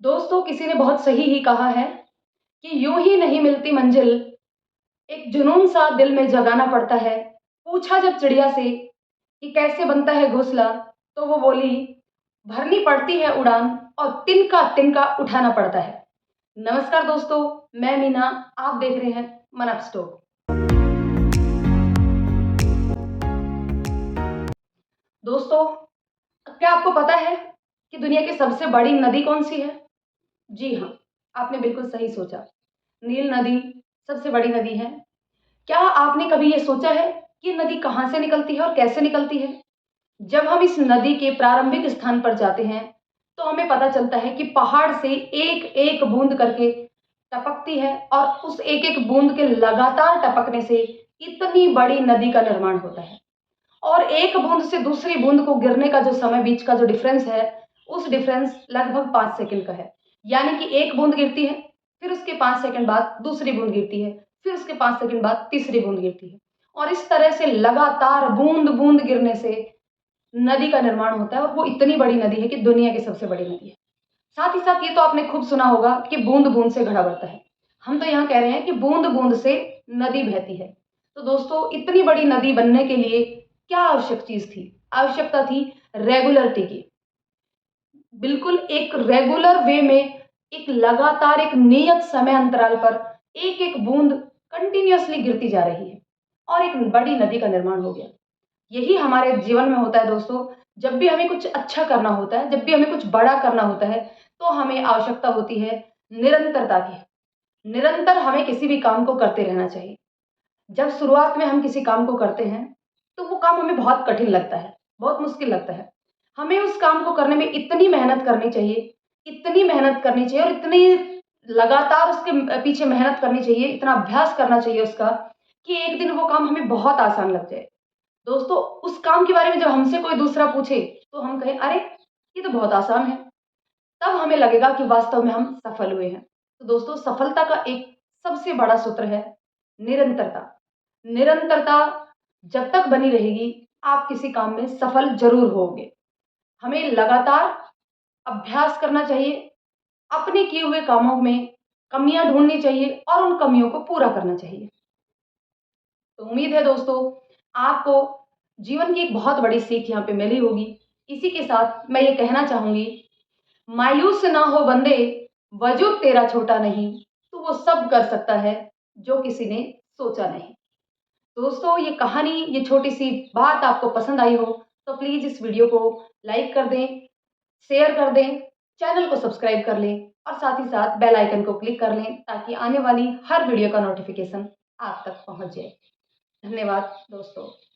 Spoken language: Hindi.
दोस्तों, किसी ने बहुत सही ही कहा है कि यूं ही नहीं मिलती मंजिल, एक जुनून सा दिल में जगाना पड़ता है। पूछा जब चिड़िया से कि कैसे बनता है घोंसला, तो वो बोली, भरनी पड़ती है उड़ान और तिनका तिनका उठाना पड़ता है। नमस्कार दोस्तों, मैं मीना, आप देख रहे हैं मन अप स्टोक। दोस्तों, क्या आपको पता है कि दुनिया की सबसे बड़ी नदी कौन सी है? जी हाँ, आपने बिल्कुल सही सोचा। नील नदी सबसे बड़ी नदी है। क्या आपने कभी ये सोचा है कि नदी कहाँ से निकलती है और कैसे निकलती है? जब हम इस नदी के प्रारंभिक स्थान पर जाते हैं, तो हमें पता चलता है कि पहाड़ से एक-एक बूंद करके टपकती है और उस एक-एक बूंद के लगातार टपकने से इतनी बड़ी नदी का निर्माण होता है। और एक बूंद से दूसरी बूंद को गिरने का जो समय बीच का जो डिफरेंस है, उस डिफरेंस लगभग 5 सेकंड का है। यानी कि एक बूंद गिरती है, फिर उसके 5 सेकंड बाद दूसरी बूंद गिरती है, फिर उसके 5 सेकंड बाद तीसरी बूंद गिरती है। और इस तरह से लगातार बूंद-बूंद गिरने से नदी का निर्माण होता है और वो इतनी बड़ी नदी है कि दुनिया की सबसे बड़ी नदी है। साथ ही साथ ये तो आपने खूब सुना होगा कि बूंद-बूंद से घड़ा भरता है। हम तो यहाँ कह रहे हैं कि बूंद-बूंद से नदी बहती है। तो दोस्तों, इतनी बड़ी नदी बनने के लिए क्या आवश्यक चीज़ थी? आवश्यकता थी रेगुलरिटी की। बिल्कुल एक रेगुलर वे में एक लगातार एक नियत समय अंतराल पर एक-एक बूंद कंटीन्यूअसली गिरती जा रही है और एक बड़ी नदी का निर्माण हो गया। यही हमारे जीवन में होता है दोस्तों। जब भी हमें कुछ अच्छा करना होता है, जब भी हमें कुछ बड़ा करना होता है, तो हमें आवश्यकता होती है निरंतरता की। निरंतर हमें किसी भी काम को करते रहना चाहिए। जब शुरुआत में हम किसी काम को करते हैं, तो वो काम हमें बहुत कठिन लगता है, बहुत मुश्किल लगता है। हमें उस काम को करने में इतनी मेहनत करनी चाहिए और इतनी लगातार उसके पीछे मेहनत करनी चाहिए, इतना अभ्यास करना चाहिए उसका, कि एक दिन वो काम हमें बहुत आसान लग जाए। दोस्तों, उस काम के बारे में जब हमसे कोई दूसरा पूछे, तो हम कहें, "अरे! ये तो बहुत आसान है।" तब हमें लगेगा कि वास्तव में हम सफल हुए हैं। तो दोस्तों, सफलता का एक सबसे बड़ा सूत्र है निरंतरता। निरंतरता जब तक बनी रहेगी, आप किसी काम में सफल ज़रूर होगे। हमें लगातार अभ्यास करना चाहिए, अपने किए हुए कामों में कमियाँ ढूँढनी चाहिए और उन कमियों को पूरा करना चाहिए। तो उम्मीद है दोस्तों, आपको जीवन की एक बहुत बड़ी सीख यहाँ पे मिली होगी। इसी के साथ मैं ये कहना चाहूँगी, मायूस ना हो बंदे, वजूद तेरा छोटा नहीं, तू वो सब कर सकता है जो किसी ने सोचा नहीं। दोस्तों, ये कहानी, ये छोटी-सी बात आपको पसंद आई हो, तो प्लीज़ इस वीडियो को लाइक कर दें, शेयर कर दें, चैनल को सब्सक्राइब कर लें और साथ ही साथ बेल आइकन को क्लिक कर लें ताकि आने वाली हर वीडियो का नोटिफ़िकेशन आप तक पहुँच जाए। धन्यवाद दोस्तों।